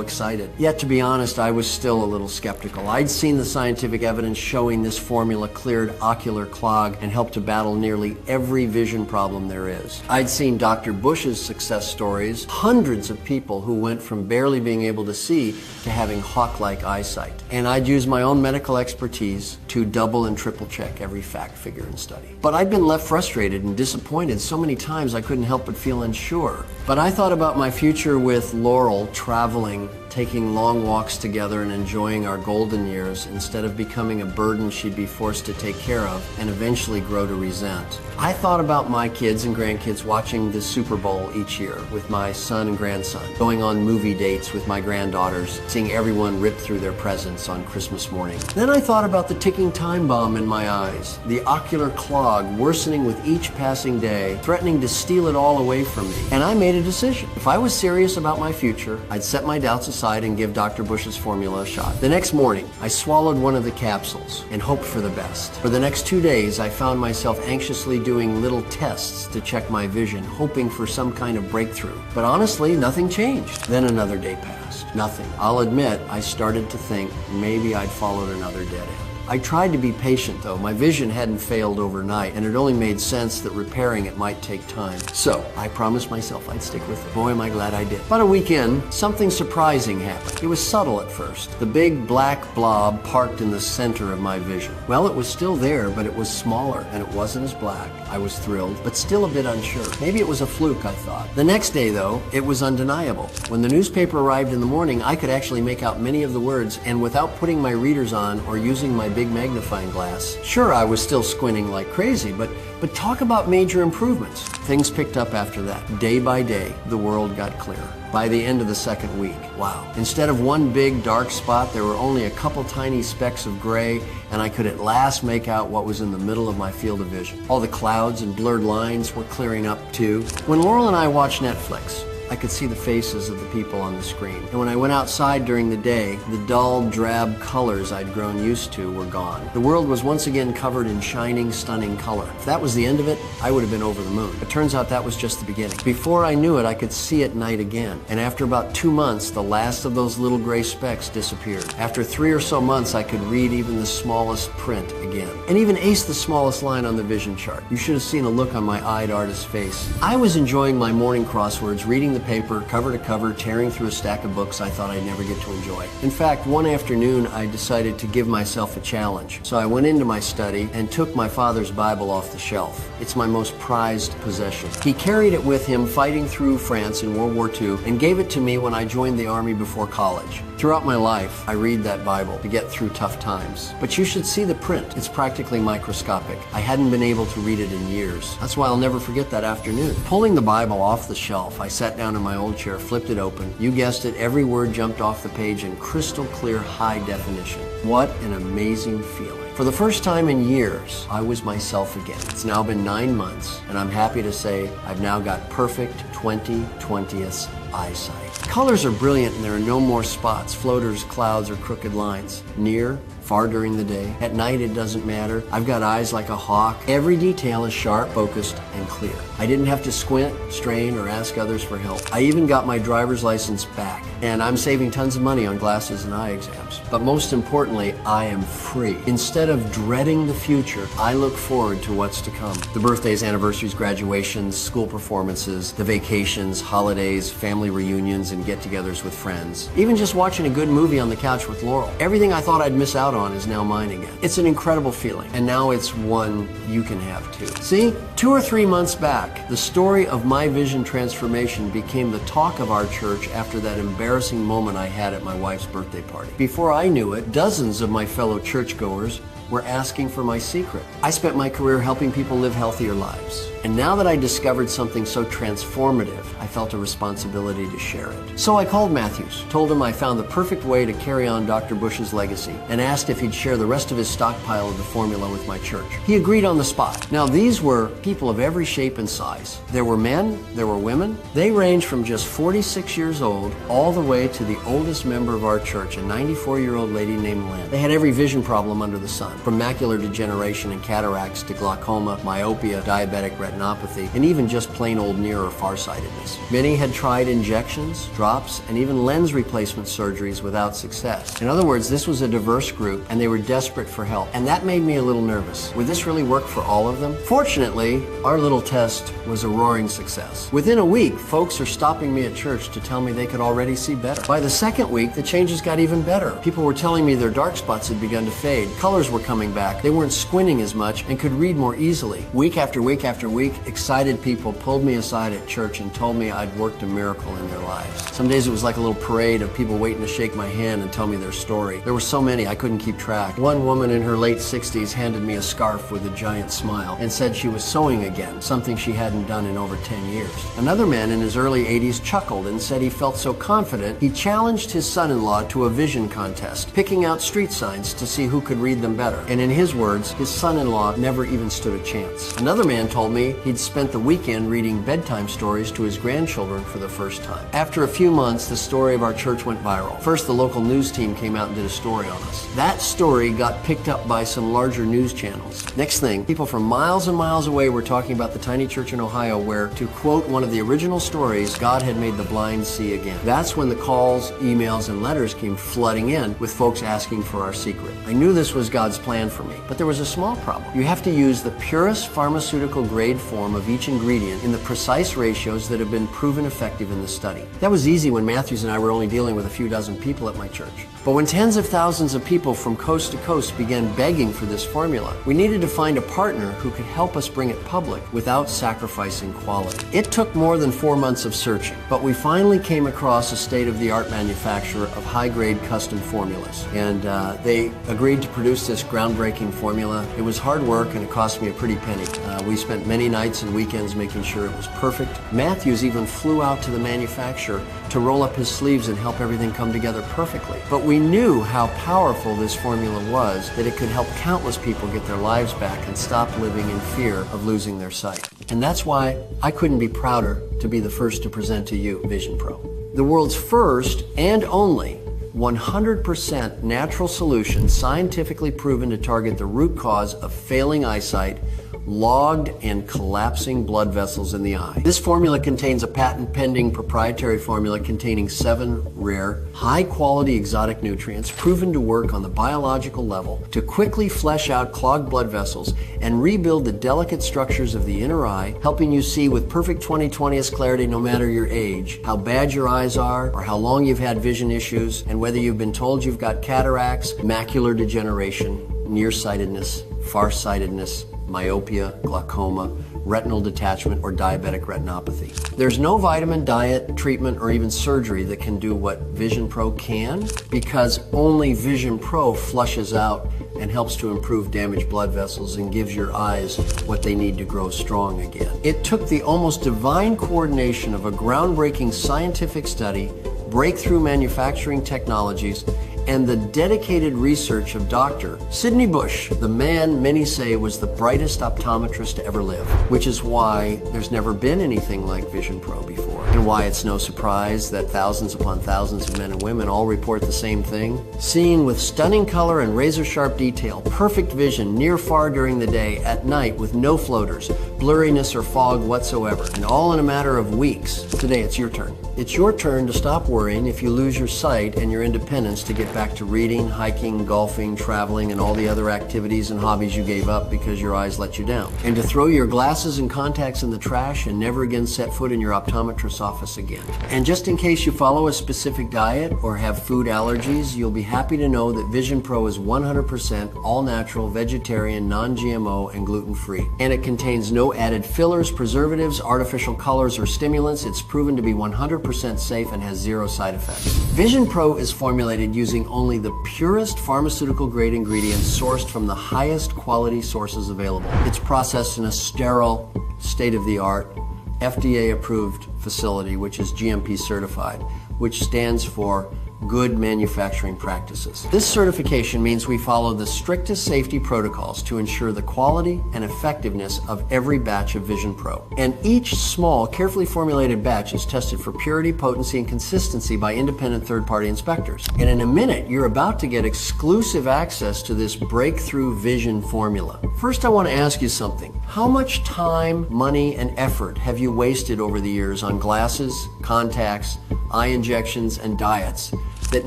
excited. Yet, to be honest, I was still a little skeptical. I'd seen the scientific evidence showing this formula cleared ocular clog and helped to battle nearly every vision problem there is. I'd seen Dr. Bush's success stories, hundreds of people who went from barely being able to see to having hawk-like eyesight. And I'd used my own medical expertise to double and triple check every fact, figure, and study. But I'd been left frustrated and disappointed so many times I couldn't help but feel unsure. But I thought about my future with Laurel traveling, taking long walks together and enjoying our golden years instead of becoming a burden she'd be forced to take care of and eventually grow to resent. I thought about my kids and grandkids watching the Super Bowl each year with my son and grandson, going on movie dates with my granddaughters, seeing everyone rip through their presents on Christmas morning. Then I thought about the ticking time bomb in my eyes, the ocular clog worsening with each passing day, threatening to steal it all away from me. And I made a decision. If I was serious about my future, I'd set my doubts aside and give Dr. Bush's formula a shot. The next morning, I swallowed one of the capsules and hoped for the best. For the next 2 days, I found myself anxiously doing little tests to check my vision, hoping for some kind of breakthrough. But honestly, nothing changed. Then another day passed. Nothing. I'll admit, I started to think maybe I'd followed another dead end. I tried to be patient, though. My vision hadn't failed overnight, and it only made sense that repairing it might take time. So I promised myself I'd stick with it. Boy, am I glad I did. About a week in, something surprising happened. It was subtle at first. The big black blob parked in the center of my vision. Well, it was still there, but it was smaller, and it wasn't as black. I was thrilled, but still a bit unsure. Maybe it was a fluke, I thought. The next day, though, it was undeniable. When the newspaper arrived in the morning, I could actually make out many of the words, and without putting my readers on or using my big magnifying glass. Sure, I was still squinting like crazy, but talk about major improvements. Things picked up after that. Day by day, the world got clearer. By the end of the second week, wow. Instead of one big dark spot, there were only a couple tiny specks of gray, and I could at last make out what was in the middle of my field of vision. All the clouds and blurred lines were clearing up too. When Laurel and I watched Netflix, I could see the faces of the people on the screen. And when I went outside during the day, the dull, drab colors I'd grown used to were gone. The world was once again covered in shining, stunning color. If that was the end of it, I would have been over the moon. It turns out that was just the beginning. Before I knew it, I could see at night again. And after about 2 months, the last of those little gray specks disappeared. After 3 or so months, I could read even the smallest print again. And even ace the smallest line on the vision chart. You should have seen a look on my eyed artist's face. I was enjoying my morning crosswords, reading the paper cover to cover, tearing through a stack of books I thought I'd never get to enjoy. In fact, one afternoon I decided to give myself a challenge. So I went into my study and took my father's Bible off the shelf. It's my most prized possession. He carried it with him fighting through France in World War II and gave it to me when I joined the Army before college. Throughout my life, I read that Bible to get through tough times. But you should see the print. It's practically microscopic. I hadn't been able to read it in years. That's why I'll never forget that afternoon. Pulling the Bible off the shelf, I sat down in my old chair, flipped it open. You guessed it, every word jumped off the page in crystal clear high definition. What an amazing feeling. For the first time in years, I was myself again. It's now been 9 months, and I'm happy to say I've now got perfect 20/20th eyesight. Colors are brilliant and there are no more spots, floaters, clouds, or crooked lines. Near, far during the day. At night, it doesn't matter. I've got eyes like a hawk. Every detail is sharp, focused, and clear. I didn't have to squint, strain, or ask others for help. I even got my driver's license back, and I'm saving tons of money on glasses and eye exams. But most importantly, I am free. Instead of dreading the future, I look forward to what's to come. The birthdays, anniversaries, graduations, school performances, the vacations, holidays, family reunions, and get-togethers with friends. Even just watching a good movie on the couch with Laurel. Everything I thought I'd miss out on is now mine again. It's an incredible feeling, and now it's one you can have too. See, 2 or 3 months back, the story of my vision transformation became the talk of our church after that embarrassing moment I had at my wife's birthday party. Before I knew it, dozens of my fellow churchgoers were asking for my secret. I spent my career helping people live healthier lives. And now that I discovered something so transformative, I felt a responsibility to share it. So I called Matthews, told him I found the perfect way to carry on Dr. Bush's legacy, and asked if he'd share the rest of his stockpile of the formula with my church. He agreed on the spot. Now, these were people of every shape and size. There were men, there were women. They ranged from just 46 years old all the way to the oldest member of our church, a 94-year-old lady named Lynn. They had every vision problem under the sun, from macular degeneration and cataracts to glaucoma, myopia, diabetic retinopathy, and even just plain old near or farsightedness. Many had tried injections, drops, and even lens replacement surgeries without success. In other words, this was a diverse group, and they were desperate for help. And that made me a little nervous. Would this really work for all of them? Fortunately, our little test was a roaring success. Within a week, folks are stopping me at church to tell me they could already see better. By the second week, the changes got even better. People were telling me their dark spots had begun to fade. Colors were coming back. They weren't squinting as much and could read more easily. Week after week after week, excited people pulled me aside at church and told me I'd worked a miracle in their lives. Some days it was like a little parade of people waiting to shake my hand and tell me their story. There were so many I couldn't keep track. One woman in her late 60s handed me a scarf with a giant smile and said she was sewing again, something she hadn't done in over 10 years. Another man in his early 80s chuckled and said he felt so confident he challenged his son-in-law to a vision contest, picking out street signs to see who could read them better. And in his words, his son-in-law never even stood a chance. Another man told me he'd spent the weekend reading bedtime stories to his grandchildren for the first time. After a few months, the story of our church went viral. First, the local news team came out and did a story on us. That story got picked up by some larger news channels. Next thing, people from miles and miles away were talking about the tiny church in Ohio where, to quote one of the original stories, God had made the blind see again. That's when the calls, emails, and letters came flooding in with folks asking for our secret. I knew this was God's plan for me, but there was a small problem. You have to use the purest pharmaceutical grade form of each ingredient in the precise ratios that have been proven effective in the study. That was easy when Matthews and I were only dealing with a few dozen people at my church. But when tens of thousands of people from coast to coast began begging for this formula, we needed to find a partner who could help us bring it public without sacrificing quality. It took more than 4 months of searching, but we finally came across a state-of-the-art manufacturer of high-grade custom formulas. And they agreed to produce this groundbreaking formula. It was hard work and it cost me a pretty penny. We spent many nights and weekends making sure it was perfect. Matthews even flew out to the manufacturer to roll up his sleeves and help everything come together perfectly. But we knew how powerful this formula was, that it could help countless people get their lives back and stop living in fear of losing their sight. And that's why I couldn't be prouder to be the first to present to you Vision Pro. The world's first and only 100% natural solution, scientifically proven to target the root cause of failing eyesight, logged and collapsing blood vessels in the eye. This formula contains a patent-pending proprietary formula containing 7 rare, high-quality exotic nutrients proven to work on the biological level to quickly flesh out clogged blood vessels and rebuild the delicate structures of the inner eye, helping you see with perfect 20/20 clarity no matter your age, how bad your eyes are, or how long you've had vision issues, and whether you've been told you've got cataracts, macular degeneration, nearsightedness, farsightedness, myopia, glaucoma, retinal detachment, or diabetic retinopathy. There's no vitamin, diet, treatment, or even surgery that can do what Vision Pro can, because only Vision Pro flushes out and helps to improve damaged blood vessels and gives your eyes what they need to grow strong again. It took the almost divine coordination of a groundbreaking scientific study, breakthrough manufacturing technologies, and the dedicated research of Dr. Sidney Bush, the man many say was the brightest optometrist to ever live, which is why there's never been anything like Vision Pro before, and why it's no surprise that thousands upon thousands of men and women all report the same thing. Seeing with stunning color and razor-sharp detail, perfect vision near-far during the day, at night with no floaters, blurriness or fog whatsoever, and all in a matter of weeks. Today it's your turn. It's your turn to stop worrying if you lose your sight and your independence to get back to reading, hiking, golfing, traveling, and all the other activities and hobbies you gave up because your eyes let you down. And to throw your glasses and contacts in the trash and never again set foot in your optometrist's office again. And just in case you follow a specific diet or have food allergies, you'll be happy to know that Vision Pro is 100% all-natural, vegetarian, non-GMO, and gluten-free. And it contains no added fillers, preservatives, artificial colors, or stimulants. It's proven to be 100% safe and has zero side effects. Vision Pro is formulated using only the purest pharmaceutical-grade ingredients sourced from the highest quality sources available. It's processed in a sterile, state-of-the-art, FDA-approved facility, which is GMP certified, which stands for Good Manufacturing Practices. This certification means we follow the strictest safety protocols to ensure the quality and effectiveness of every batch of Vision Pro. And each small, carefully formulated batch is tested for purity, potency, and consistency by independent third-party inspectors. And in a minute, you're about to get exclusive access to this breakthrough vision formula. First, I want to ask you something. How much time, money, and effort have you wasted over the years on glasses, contacts, eye injections, and diets that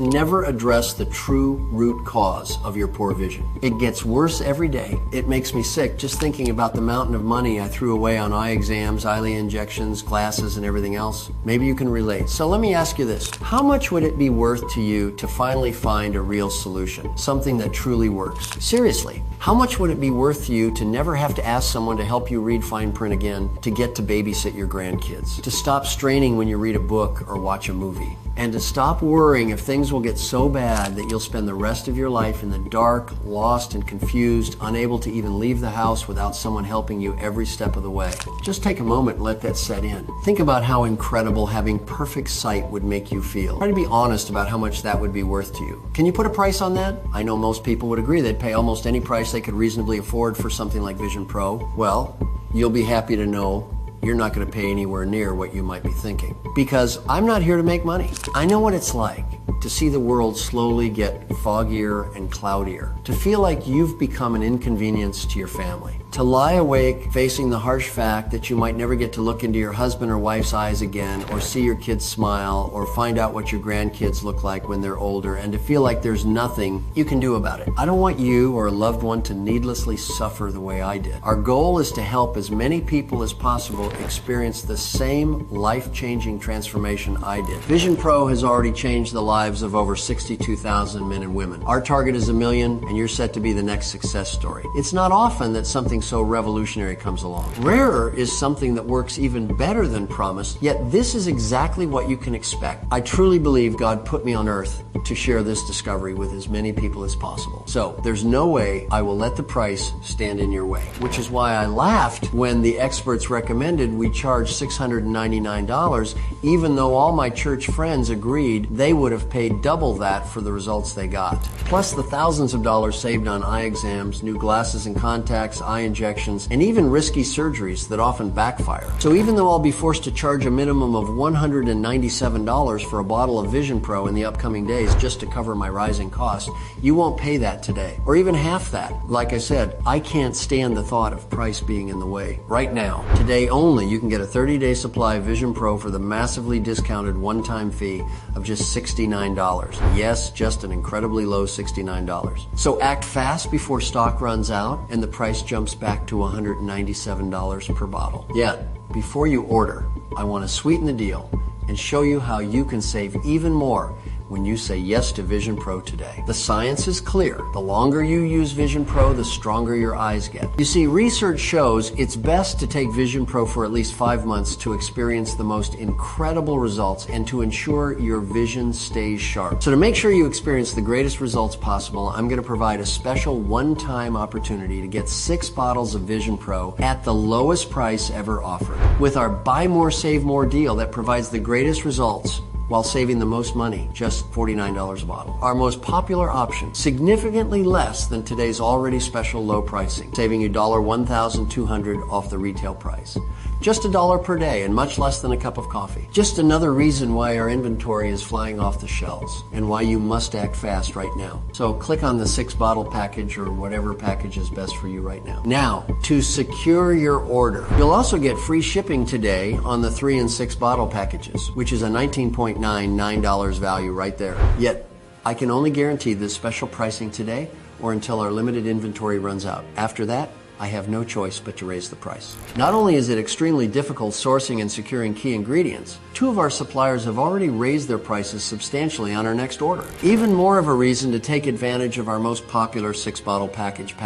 never address the true root cause of your poor vision? It gets worse every day. It makes me sick just thinking about the mountain of money I threw away on eye exams, Eylea injections, glasses, and everything else. Maybe you can relate. So let me ask you this. How much would it be worth to you to finally find a real solution? Something that truly works? Seriously, how much would it be worth to you to never have to ask someone to help you read fine print again, to get to babysit your grandkids, to stop straining when you read a book or watch a movie, and to stop worrying if things will get so bad that you'll spend the rest of your life in the dark, lost and confused, unable to even leave the house without someone helping you every step of the way? Just take a moment and let that set in. Think about how incredible having perfect sight would make you feel. Try to be honest about how much that would be worth to you. Can you put a price on that? I know most people would agree they'd pay almost any price they could reasonably afford for something like Vision Pro. Well, you'll be happy to know you're not going to pay anywhere near what you might be thinking. Because I'm not here to make money. I know what it's like to see the world slowly get foggier and cloudier, to feel like you've become an inconvenience to your family, to lie awake facing the harsh fact that you might never get to look into your husband or wife's eyes again, or see your kids smile, or find out what your grandkids look like when they're older, and to feel like there's nothing you can do about it. I don't want you or a loved one to needlessly suffer the way I did. Our goal is to help as many people as possible experience the same life-changing transformation I did. Vision Pro has already changed the lives of over 62,000 men and women. Our target is 1 million, and you're set to be the next success story. It's not often that something so revolutionary comes along. Rarer is something that works even better than promised, yet this is exactly what you can expect. I truly believe God put me on earth to share this discovery with as many people as possible. So there's no way I will let the price stand in your way, which is why I laughed when the experts recommended we charge $699, even though all my church friends agreed they would have paid double that for the results they got. Plus the thousands of dollars saved on eye exams, new glasses and contacts, eye injections, and even risky surgeries that often backfire. So even though I'll be forced to charge a minimum of $197 for a bottle of Vision Pro in the upcoming days just to cover my rising costs, you won't pay that today, or even half that. Like I said, I can't stand the thought of price being in the way. Right now, today only, you can get a 30-day supply of Vision Pro for the massively discounted one-time fee of just $69. Yes, just an incredibly low $69. So act fast before stock runs out and the price jumps back to $197 per bottle. Yet, before you order, I want to sweeten the deal and show you how you can save even more when you say yes to Vision Pro today. The science is clear. The longer you use Vision Pro, the stronger your eyes get. You see, research shows it's best to take Vision Pro for at least 5 months to experience the most incredible results and to ensure your vision stays sharp. So to make sure you experience the greatest results possible, I'm going to provide a special one-time opportunity to get 6 bottles of Vision Pro at the lowest price ever offered. With our Buy More, Save More deal that provides the greatest results while saving the most money, just $49 a bottle. Our most popular option, significantly less than today's already special low pricing, saving you $1,200 off the retail price. Just $1 per day and much less than a cup of coffee. Just another reason why our inventory is flying off the shelves and why you must act fast right now. So click on the 6-bottle package or whatever package is best for you right now. Now, to secure your order, you'll also get free shipping today on the 3 and 6 bottle packages, which is a $19.99 value right there. Yet, I can only guarantee this special pricing today or until our limited inventory runs out. After that, I have no choice but to raise the price. Not only is it extremely difficult sourcing and securing key ingredients, 2 of our suppliers have already raised their prices substantially on our next order. Even more of a reason to take advantage of our most popular 6-bottle package.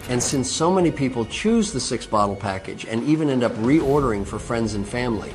And since so many people choose the 6-bottle package and even end up reordering for friends and family,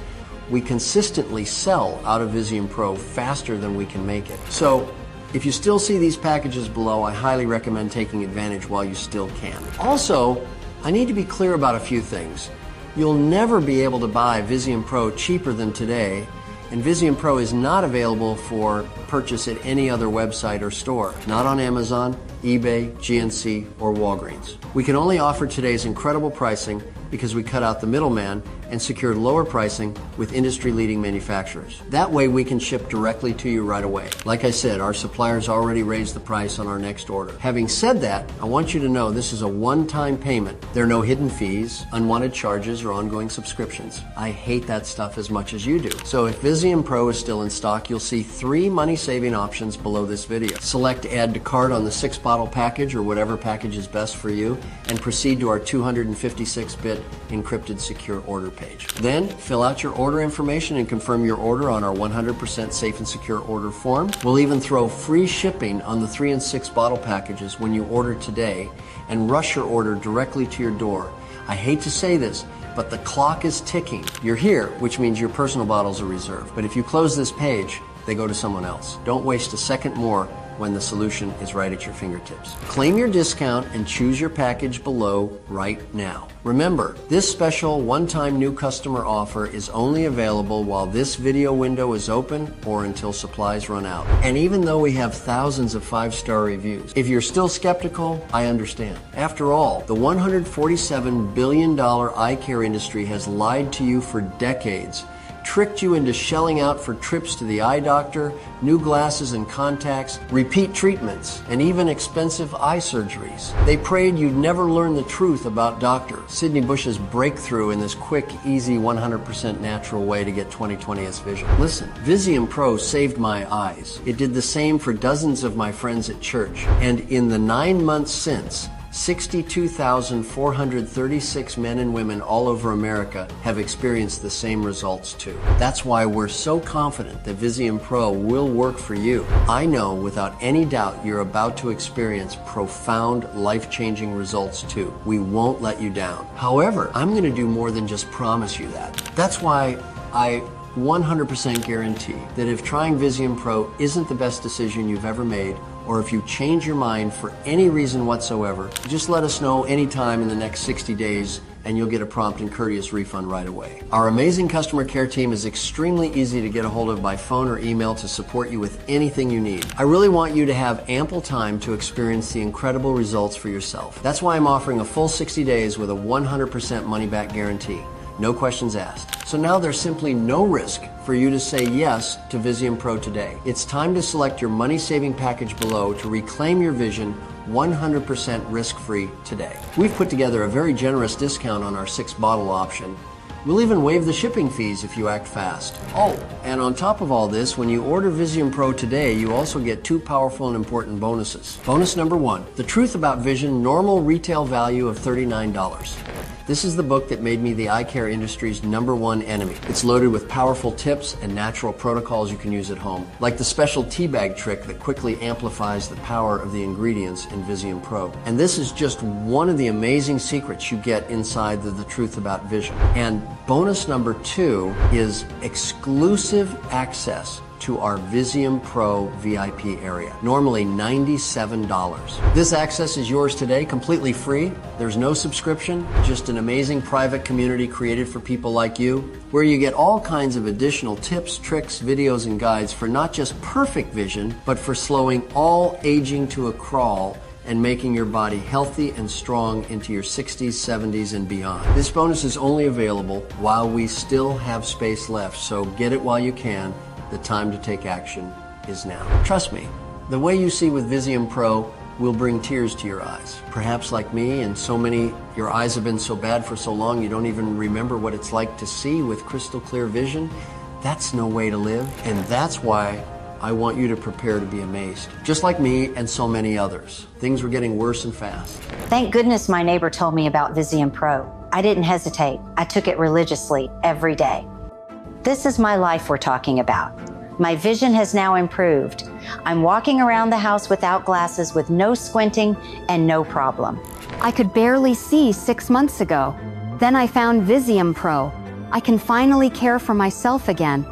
we consistently sell out of Visium Pro faster than we can make it. So, if you still see these packages below, I highly recommend taking advantage while you still can. Also, I need to be clear about a few things. You'll never be able to buy Visium Pro cheaper than today, and Visium Pro is not available for purchase at any other website or store, not on Amazon, eBay, GNC, or Walgreens. We can only offer today's incredible pricing because we cut out the middleman and secured lower pricing with industry-leading manufacturers. That way we can ship directly to you right away. Like I said, our suppliers already raised the price on our next order. Having said that, I want you to know this is a one-time payment. There are no hidden fees, unwanted charges, or ongoing subscriptions. I hate that stuff as much as you do. So if Visium Pro is still in stock, you'll see 3 money-saving options below this video. Select Add to Cart on the 6-bottle package or whatever package is best for you, and proceed to our 256-bit encrypted secure order page. Then, fill out your order information and confirm your order on our 100% safe and secure order form. We'll even throw free shipping on the 3 and 6 bottle packages when you order today and rush your order directly to your door. I hate to say this, but the clock is ticking. You're here, which means your personal bottles are reserved. But if you close this page, they go to someone else. Don't waste a second more when the solution is right at your fingertips. Claim your discount and choose your package below right now. Remember, this special one-time new customer offer is only available while this video window is open or until supplies run out. And even though we have thousands of 5-star reviews, if you're still skeptical, I understand. After all, the $147 billion eye care industry has lied to you for decades, tricked you into shelling out for trips to the eye doctor, new glasses and contacts, repeat treatments, and even expensive eye surgeries. They prayed you'd never learn the truth about Dr. Sidney Bush's breakthrough in this quick, easy, 100% natural way to get 20/20 vision. Listen, Visium Pro saved my eyes. It did the same for dozens of my friends at church. And in the 9 months since, 62,436 men and women all over America have experienced the same results too. That's why we're so confident that Visium Pro will work for you. I know without any doubt you're about to experience profound, life-changing results too. We won't let you down. However, I'm going to do more than just promise you that. That's why I 100% guarantee that if trying Visium Pro isn't the best decision you've ever made, or if you change your mind for any reason whatsoever, just let us know anytime in the next 60 days and you'll get a prompt and courteous refund right away. Our amazing customer care team is extremely easy to get a hold of by phone or email to support you with anything you need. I really want you to have ample time to experience the incredible results for yourself. That's why I'm offering a full 60 days with a 100% money-back guarantee. No questions asked. So now there's simply no risk for you to say yes to Visium Pro today. It's time to select your money-saving package below to reclaim your vision 100% risk-free today. We've put together a very generous discount on our 6-bottle option. We'll even waive the shipping fees if you act fast. Oh, and on top of all this, when you order Visium Pro today, you also get 2 powerful and important bonuses. Bonus number 1, The Truth About Vision, normal retail value of $39. This is the book that made me the eye care industry's #1 enemy. It's loaded with powerful tips and natural protocols you can use at home, like the special tea bag trick that quickly amplifies the power of the ingredients in Visium Pro. And this is just one of the amazing secrets you get inside the Truth About Vision. And bonus number 2 is exclusive access to our Visium Pro VIP area, normally $97. This access is yours today, completely free. There's no subscription, just an amazing private community created for people like you, where you get all kinds of additional tips, tricks, videos, and guides for not just perfect vision, but for slowing all aging to a crawl and making your body healthy and strong into your 60s, 70s, and beyond. This bonus is only available while we still have space left, so get it while you can. The time to take action is now. Trust me, the way you see with Visium Pro will bring tears to your eyes. Perhaps like me and so many, your eyes have been so bad for so long you don't even remember what it's like to see with crystal clear vision. That's no way to live, and that's why I want you to prepare to be amazed. Just like me and so many others. Things were getting worse and fast. Thank goodness my neighbor told me about Visium Pro. I didn't hesitate. I took it religiously every day. This is my life we're talking about. My vision has now improved. I'm walking around the house without glasses with no squinting and no problem. I could barely see 6 months ago. Then I found Visium Pro. I can finally care for myself again.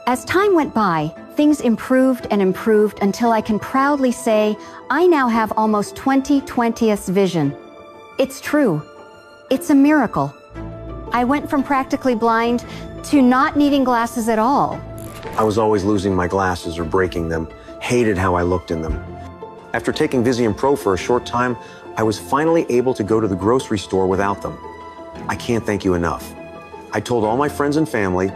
As time went by, things improved and improved until I can proudly say I now have almost 20/20th vision. It's true. It's a miracle. I went from practically blind to not needing glasses at all. I was always losing my glasses or breaking them, hated how I looked in them. After taking Visium Pro for a short time, I was finally able to go to the grocery store without them. I can't thank you enough. I told all my friends and family.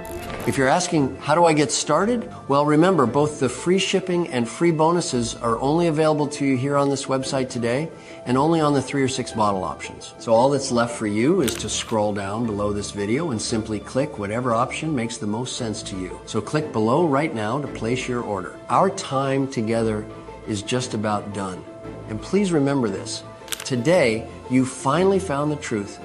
If you're asking, how do I get started? Well, remember, both the free shipping and free bonuses are only available to you here on this website today, and only on the 3 or 6 bottle options. So all that's left for you is to scroll down below this video and simply click whatever option makes the most sense to you. So click below right now to place your order. Our time together is just about done. And please remember this. Today, you finally found the truth.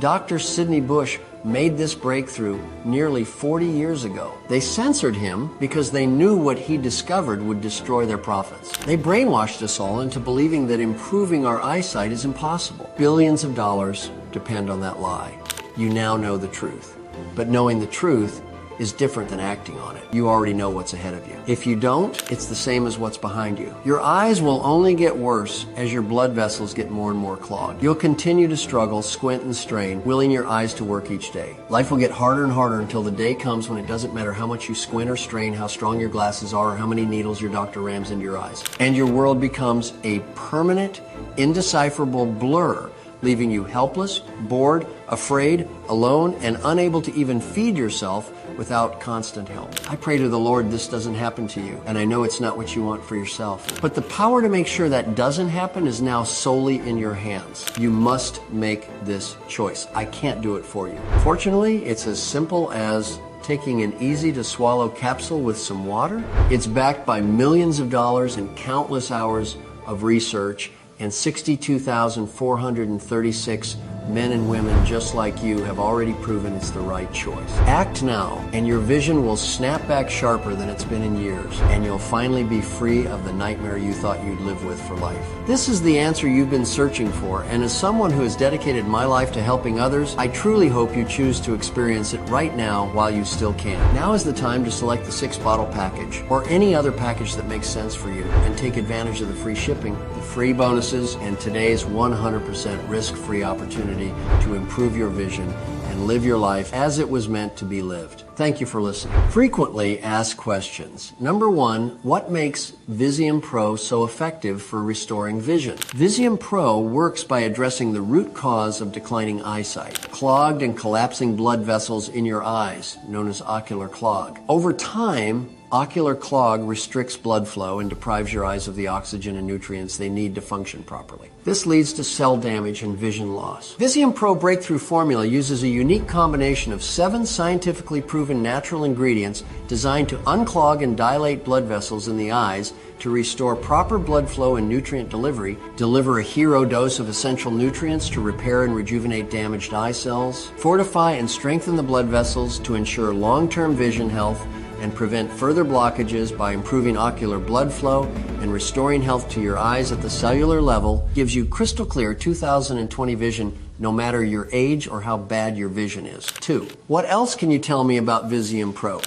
Dr. Sidney Bush made this breakthrough nearly 40 years ago. They censored him because they knew what he discovered would destroy their profits. They brainwashed us all into believing that improving our eyesight is impossible. Billions of dollars depend on that lie. You now know the truth. But knowing the truth is different than acting on it. You already know what's ahead of you. If you don't, it's the same as what's behind you. Your eyes will only get worse as your blood vessels get more and more clogged. You'll continue to struggle, squint and strain, willing your eyes to work each day. Life will get harder and harder until the day comes when it doesn't matter how much you squint or strain, how strong your glasses are, or how many needles your doctor rams into your eyes. And your world becomes a permanent, indecipherable blur, leaving you helpless, bored, afraid, alone, and unable to even feed yourself without constant help. I pray to the Lord this doesn't happen to you, and I know it's not what you want for yourself. But the power to make sure that doesn't happen is now solely in your hands. You must make this choice. I can't do it for you. Fortunately, it's as simple as taking an easy-to-swallow capsule with some water. It's backed by millions of dollars and countless hours of research, and 62,436 men and women just like you have already proven it's the right choice. Act now, and your vision will snap back sharper than it's been in years, and you'll finally be free of the nightmare you thought you'd live with for life. This is the answer you've been searching for, and as someone who has dedicated my life to helping others, I truly hope you choose to experience it right now while you still can. Now is the time to select the 6-bottle package, or any other package that makes sense for you, and take advantage of the free shipping, the free bonuses, and today's 100% risk-free opportunity to improve your vision and live your life as it was meant to be lived. Thank you for listening. Frequently asked questions. Number 1, what makes Visium Pro so effective for restoring vision? Visium Pro works by addressing the root cause of declining eyesight, clogged and collapsing blood vessels in your eyes, known as ocular clog. Over time, ocular clog restricts blood flow and deprives your eyes of the oxygen and nutrients they need to function properly. This leads to cell damage and vision loss. Visium Pro Breakthrough Formula uses a unique combination of 7 scientifically proven natural ingredients designed to unclog and dilate blood vessels in the eyes to restore proper blood flow and nutrient delivery, deliver a hero dose of essential nutrients to repair and rejuvenate damaged eye cells, fortify and strengthen the blood vessels to ensure long-term vision health, and prevent further blockages by improving ocular blood flow and restoring health to your eyes at the cellular level, gives you crystal clear 20/20 vision no matter your age or how bad your vision is. 2. What else can you tell me about Visium Pro?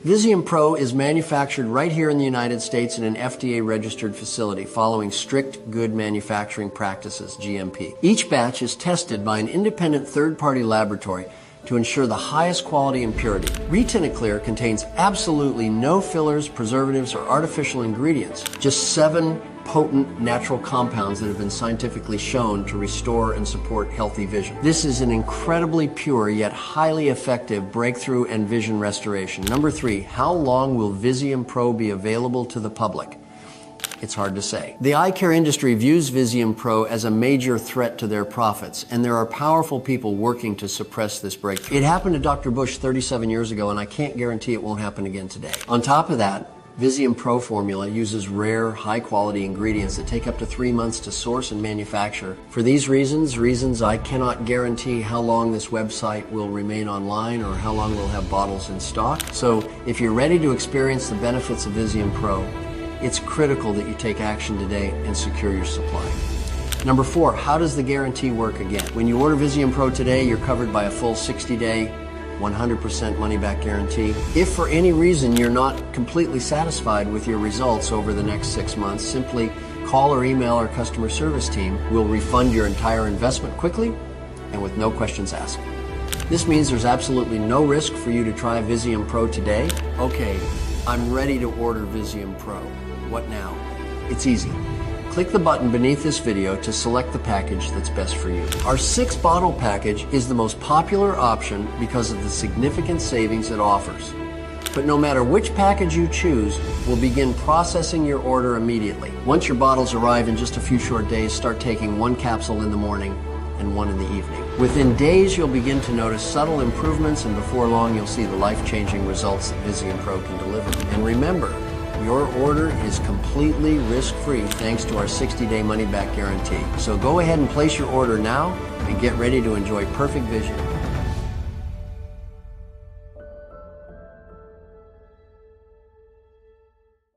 Visium Pro is manufactured right here in the United States in an FDA-registered facility following strict good manufacturing practices, GMP. Each batch is tested by an independent third-party laboratory to ensure the highest quality and purity. Retinaclear contains absolutely no fillers, preservatives, or artificial ingredients, just 7 potent natural compounds that have been scientifically shown to restore and support healthy vision. This is an incredibly pure yet highly effective breakthrough and vision restoration. Number 3, how long will Visium Pro be available to the public? It's hard to say. The eye care industry views Visium Pro as a major threat to their profits, and there are powerful people working to suppress this breakthrough. It happened to Dr. Bush 37 years ago, and I can't guarantee it won't happen again today. On top of that, Visium Pro formula uses rare, high-quality ingredients that take up to 3 months to source and manufacture. For these reasons I cannot guarantee how long this website will remain online or how long we'll have bottles in stock. So if you're ready to experience the benefits of Visium Pro, it's critical that you take action today and secure your supply. Number 4, how does the guarantee work again? When you order Visium Pro today, you're covered by a full 60-day, 100% money-back guarantee. If for any reason you're not completely satisfied with your results over the next 6 months, simply call or email our customer service team. We'll refund your entire investment quickly and with no questions asked. This means there's absolutely no risk for you to try Visium Pro today. Okay, I'm ready to order Visium Pro. What now? It's easy. Click the button beneath this video to select the package that's best for you. Our 6-bottle package is the most popular option because of the significant savings it offers. But no matter which package you choose, we'll begin processing your order immediately. Once your bottles arrive in just a few short days, start taking 1 capsule in the morning and 1 in the evening. Within days, you'll begin to notice subtle improvements, and before long, you'll see the life-changing results that Visium Pro can deliver. And remember, your order is completely risk-free thanks to our 60-day money-back guarantee. So go ahead and place your order now and get ready to enjoy perfect vision